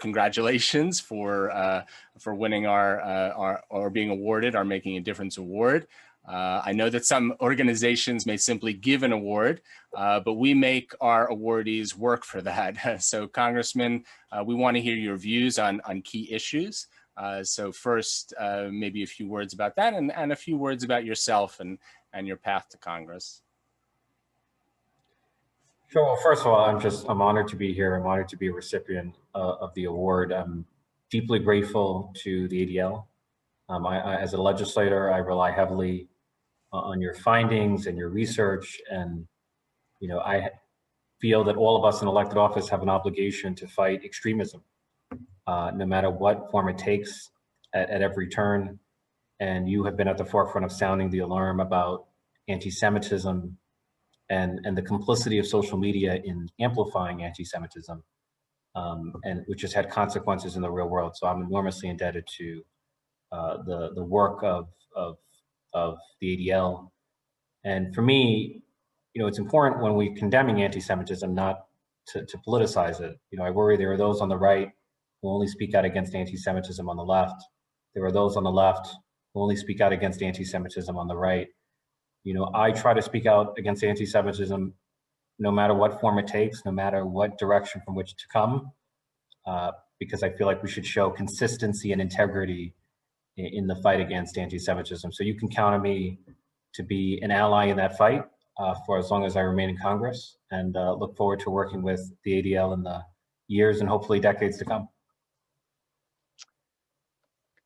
Congratulations for winning our or being awarded our Making a Difference award. I know that some organizations may simply give an award, but we make our awardees work for that. So, Congressman, we want to hear your views on key issues. So first, maybe a few words about that, and a few words about yourself and your path to Congress. Sure. Well, first of all, I'm honored to be here. I'm honored to be a recipient of the award. I'm deeply grateful to the ADL. As a legislator, I rely heavily on your findings and your research, and I feel that all of us in elected office have an obligation to fight extremism, no matter what form it takes, at every turn. And you have been at the forefront of sounding the alarm about anti-Semitism and the complicity of social media in amplifying anti-Semitism, and which has had consequences in the real world. So I'm enormously indebted to the work of the ADL. And for me, it's important when we're condemning anti-Semitism not to politicize it. I worry there are those on the right who only speak out against anti-Semitism on the left. There are those on the left who only speak out against anti-Semitism on the right. I try to speak out against anti-Semitism no matter what form it takes, no matter what direction from which to come, because I feel like we should show consistency and integrity in the fight against anti-Semitism. So you can count on me to be an ally in that fight for as long as I remain in Congress, and look forward to working with the ADL in the years and hopefully decades to come.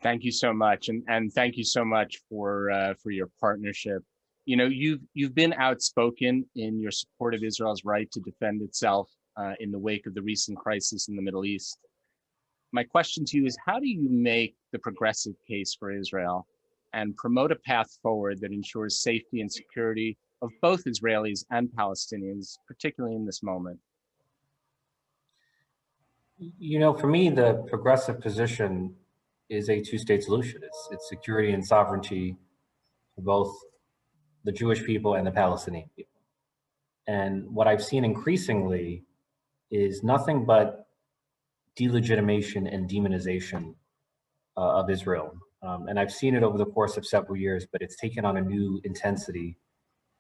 Thank you so much, and thank you so much for your partnership. You've been outspoken in your support of Israel's right to defend itself in the wake of the recent crisis in the Middle East. My question to you is, how do you make the progressive case for Israel and promote a path forward that ensures safety and security of both Israelis and Palestinians, particularly in this moment? For me, the progressive position is a two-state solution. It's security and sovereignty for both the Jewish people and the Palestinian people. And what I've seen increasingly is nothing but delegitimation and demonization of Israel. And I've seen it over the course of several years, but it's taken on a new intensity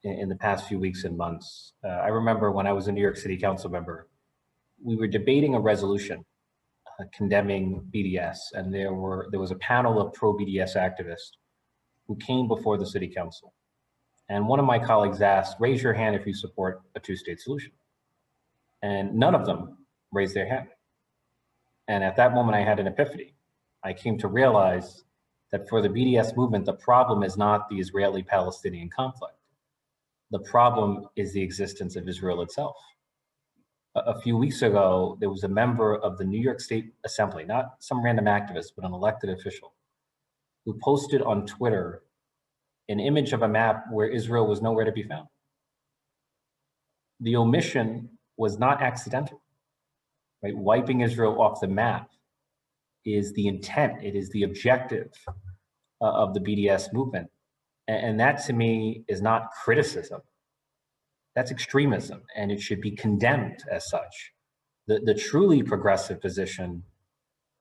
in the past few weeks and months. I remember when I was a New York City Council member, we were debating a resolution condemning BDS, and there was a panel of pro-BDS activists who came before the City Council. And one of my colleagues asked, raise your hand if you support a two-state solution. And none of them raised their hand. And at that moment, I had an epiphany. I came to realize that for the BDS movement, the problem is not the Israeli-Palestinian conflict. The problem is the existence of Israel itself. A few weeks ago, there was a member of the New York State Assembly, not some random activist, but an elected official, who posted on Twitter an image of a map where Israel was nowhere to be found. The omission was not accidental, right? Wiping Israel off the map is the intent, it is the objective of the BDS movement. And that to me is not criticism, that's extremism, and it should be condemned as such. The truly progressive position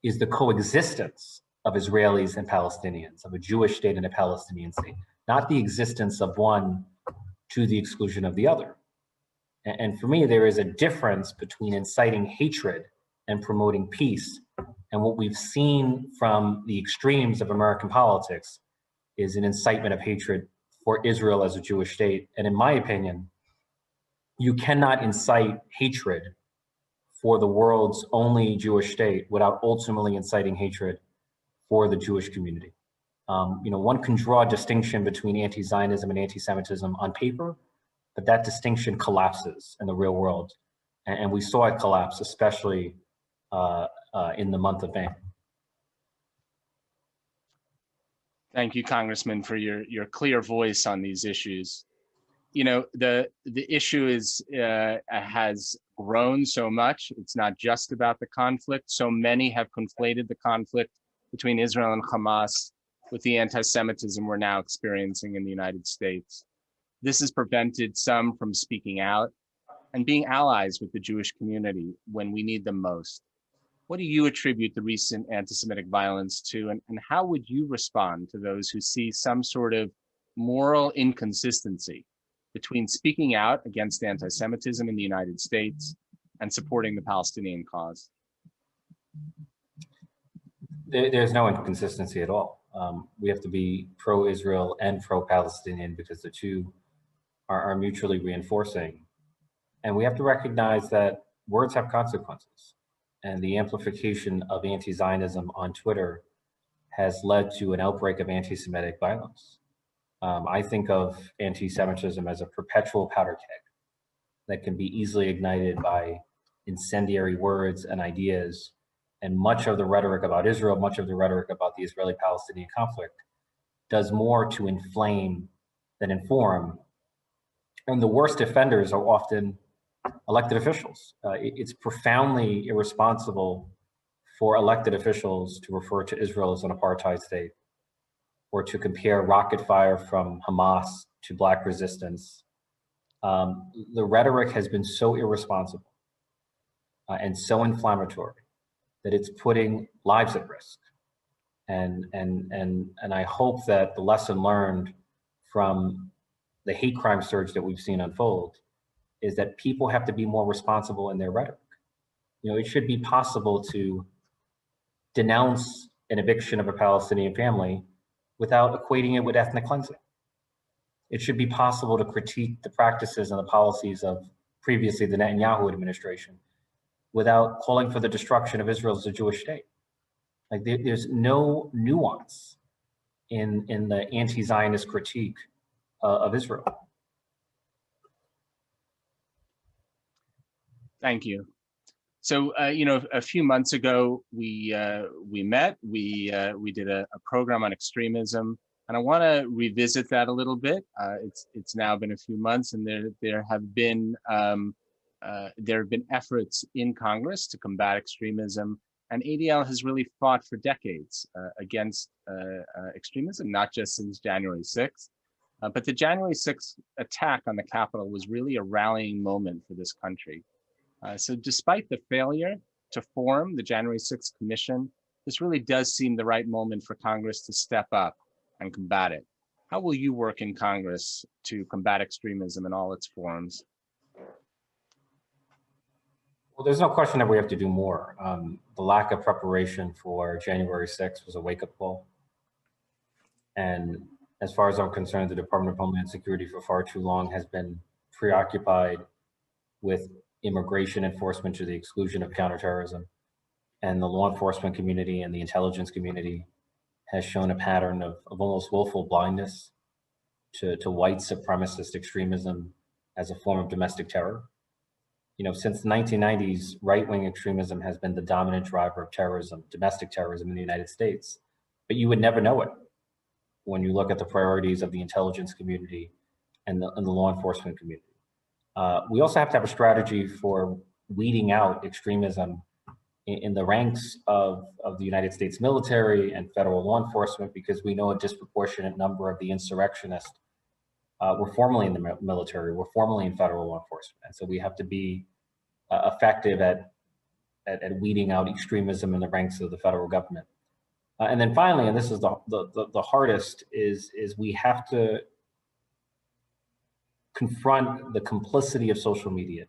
is the coexistence of Israelis and Palestinians, of a Jewish state and a Palestinian state, not the existence of one to the exclusion of the other. And for me, there is a difference between inciting hatred and promoting peace. And what we've seen from the extremes of American politics is an incitement of hatred for Israel as a Jewish state. And in my opinion, you cannot incite hatred for the world's only Jewish state without ultimately inciting hatred for the Jewish community. One can draw a distinction between anti-Zionism and anti-Semitism on paper, but that distinction collapses in the real world. And we saw it collapse, especially in the month of May. Thank you, Congressman, for your clear voice on these issues. The issue has grown so much. It's not just about the conflict. So many have conflated the conflict between Israel and Hamas with the anti-Semitism we're now experiencing in the United States. This has prevented some from speaking out and being allies with the Jewish community when we need them most. What do you attribute the recent anti-Semitic violence to, and how would you respond to those who see some sort of moral inconsistency between speaking out against anti-Semitism in the United States and supporting the Palestinian cause? There's no inconsistency at all. We have to be pro-Israel and pro-Palestinian because the two are mutually reinforcing. And we have to recognize that words have consequences. And the amplification of anti-Zionism on Twitter has led to an outbreak of anti-Semitic violence. I think of anti-Semitism as a perpetual powder keg that can be easily ignited by incendiary words and ideas. And much of the rhetoric about Israel, much of the rhetoric about the Israeli-Palestinian conflict does more to inflame than inform. And the worst offenders are often elected officials. It's profoundly irresponsible for elected officials to refer to Israel as an apartheid state, or to compare rocket fire from Hamas to Black resistance. The rhetoric has been so irresponsible and so inflammatory that it's putting lives at risk. And I hope that the lesson learned from the hate crime surge that we've seen unfold is that people have to be more responsible in their rhetoric. You know, it should be possible to denounce an eviction of a Palestinian family without equating it with ethnic cleansing. It should be possible to critique the practices and the policies of previously the Netanyahu administration without calling for the destruction of Israel as a Jewish state. Like there's no nuance in the anti-Zionist critique of Israel. Thank you. So, you know, a few months ago, we met, we did a program on extremism, and I want to revisit that a little bit. It's now been a few months, and there have been efforts in Congress to combat extremism, and ADL has really fought for decades against extremism, not just since January 6th, but the January 6th attack on the Capitol was really a rallying moment for this country. So despite the failure to form the January 6th Commission, this really does seem the right moment for Congress to step up and combat it. How will you work in Congress to combat extremism in all its forms? Well, there's no question that we have to do more. The lack of preparation for January 6th was a wake-up call. And as far as I'm concerned, the Department of Homeland Security for far too long has been preoccupied with immigration enforcement to the exclusion of counterterrorism. And the law enforcement community and the intelligence community has shown a pattern of almost willful blindness to white supremacist extremism as a form of domestic terror. You know, since the 1990s, right-wing extremism has been the dominant driver of terrorism, domestic terrorism in the United States. But you would never know it when you look at the priorities of the intelligence community and the law enforcement community. We also have to have a strategy for weeding out extremism in the ranks of the United States military and federal law enforcement, because we know a disproportionate number of the insurrectionists were formerly in the military, were formerly in federal law enforcement. And so we have to be effective at weeding out extremism in the ranks of the federal government. And then finally, and this is the hardest, is we have to confront the complicity of social media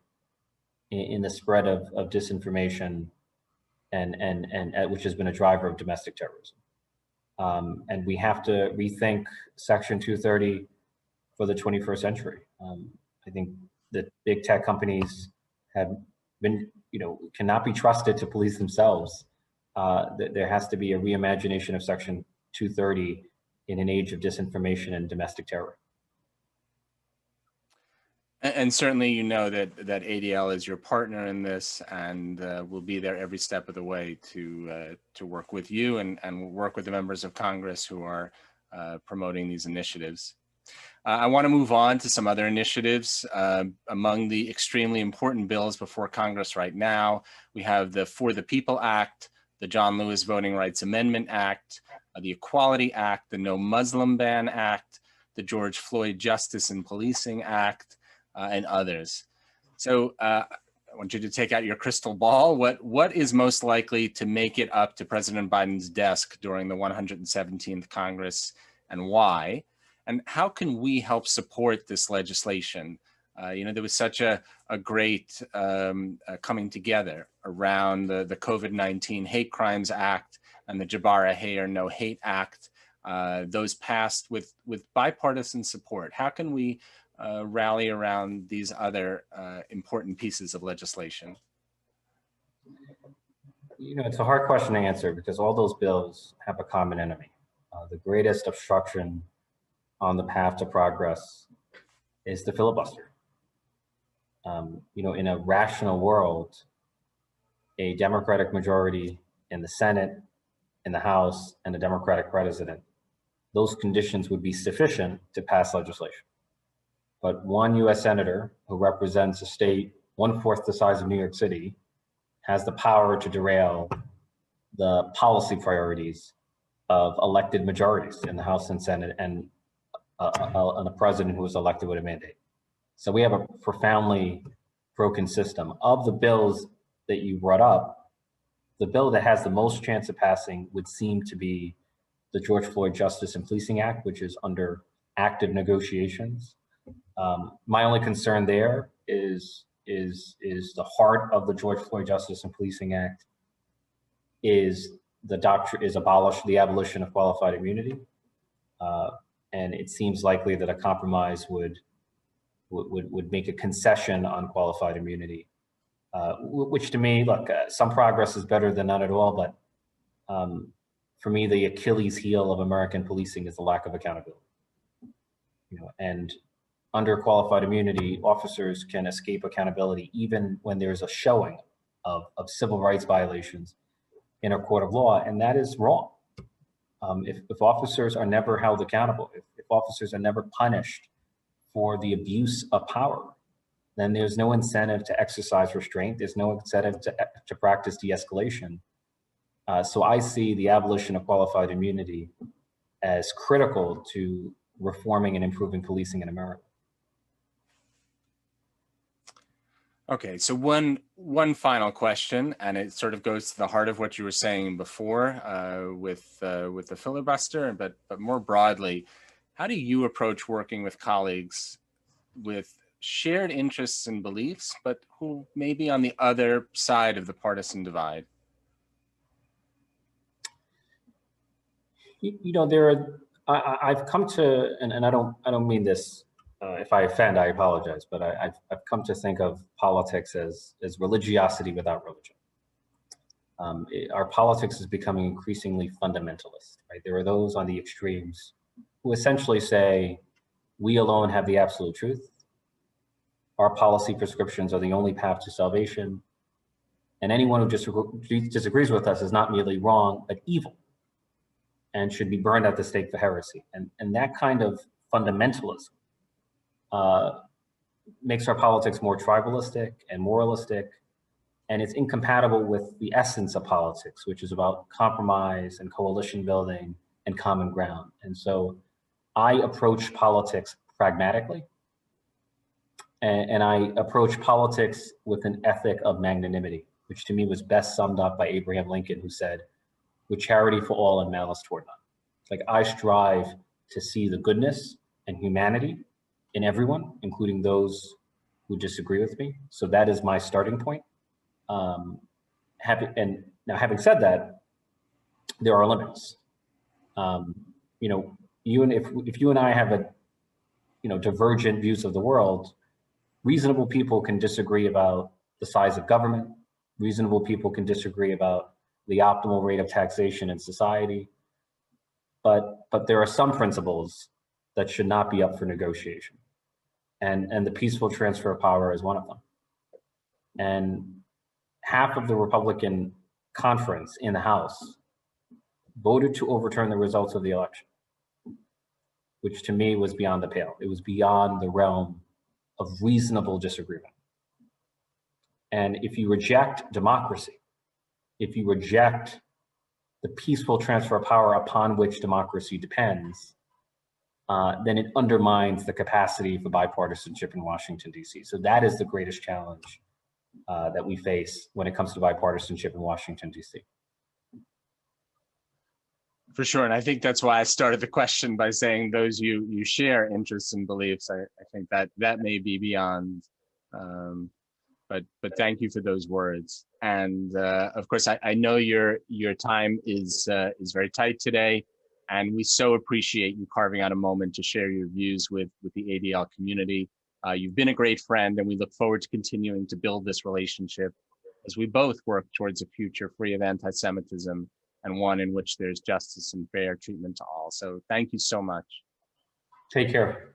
in the spread of disinformation and which has been a driver of domestic terrorism. And we have to rethink Section 230 for the 21st century. I think that big tech companies have been, cannot be trusted to police themselves. There has to be a reimagination of Section 230 in an age of disinformation and domestic terror. And certainly, you know that ADL is your partner in this, and will be there every step of the way to work with you and work with the members of Congress who are promoting these initiatives. I want to move on to some other initiatives. Among the extremely important bills before Congress right now, we have the For the People Act, the John Lewis Voting Rights Amendment Act, the Equality Act, the No Muslim Ban Act, the George Floyd Justice and Policing Act, and others. So want you to take out your crystal ball. What is most likely to make it up to President Biden's desk during the 117th Congress, and why? And how can we help support this legislation? There was such a great coming together around the COVID-19 Hate Crimes Act and the Jabara Hayer No Hate Act. Those passed with bipartisan support. How can we rally around these other important pieces of legislation? It's a hard question to answer because all those bills have a common enemy. The greatest obstruction on the path to progress is the filibuster. In a rational world, a Democratic majority in the Senate, in the House, and a Democratic president, those conditions would be sufficient to pass legislation. But one US senator who represents a state 1/4 the size of New York City has the power to derail the policy priorities of elected majorities in the House and Senate and a president who was elected with a mandate. So we have a profoundly broken system. Of the bills that you brought up, the bill that has the most chance of passing would seem to be the George Floyd Justice and Policing Act, which is under active negotiations. My only concern there is the heart of the George Floyd Justice and Policing Act is the abolition of qualified immunity, and it seems likely that a compromise would make a concession on qualified immunity, which to me, look, some progress is better than none at all, but for me, the Achilles heel of American policing is the lack of accountability. And under qualified immunity, officers can escape accountability even when there's a showing of civil rights violations in a court of law, and that is wrong. If officers are never held accountable, if officers are never punished for the abuse of power, then there's no incentive to exercise restraint. There's no incentive to practice de-escalation. So I see the abolition of qualified immunity as critical to reforming and improving policing in America. Okay, so one final question, and it sort of goes to the heart of what you were saying before with the filibuster, but more broadly, how do you approach working with colleagues with shared interests and beliefs, but who may be on the other side of the partisan divide? I've come to, and I don't mean this. If I offend, I apologize. But I've come to think of politics as religiosity without religion. Our politics is becoming increasingly fundamentalist. Right? There are those on the extremes who essentially say, "We alone have the absolute truth. Our policy prescriptions are the only path to salvation, and anyone who disagrees with us is not merely wrong, but evil, and should be burned at the stake for heresy." And that kind of fundamentalism makes our politics more tribalistic and moralistic, and it's incompatible with the essence of politics, which is about compromise and coalition building and common ground. And so I approach politics pragmatically, and I approach politics with an ethic of magnanimity, which to me was best summed up by Abraham Lincoln, who said, "With charity for all and malice toward none." Like, I strive to see the goodness and humanity in everyone, including those who disagree with me. So that is my starting point. Having said that, there are limits. If you and I have divergent views of the world, reasonable people can disagree about the size of government. Reasonable people can disagree about the optimal rate of taxation in society. But there are some principles that should not be up for negotiation. And the peaceful transfer of power is one of them. And half of the Republican conference in the House voted to overturn the results of the election, which to me was beyond the pale. It was beyond the realm of reasonable disagreement. And if you reject democracy, if you reject the peaceful transfer of power upon which democracy depends, then it undermines the capacity for bipartisanship in Washington, D.C. So that is the greatest challenge that we face when it comes to bipartisanship in Washington, D.C. For sure, and I think that's why I started the question by saying those you share interests and beliefs. I think that may be beyond, but thank you for those words. And of course, I know your time is very tight today, and we so appreciate you carving out a moment to share your views with the ADL community. You've been a great friend, and we look forward to continuing to build this relationship as we both work towards a future free of anti-Semitism and one in which there's justice and fair treatment to all. So thank you so much. Take care.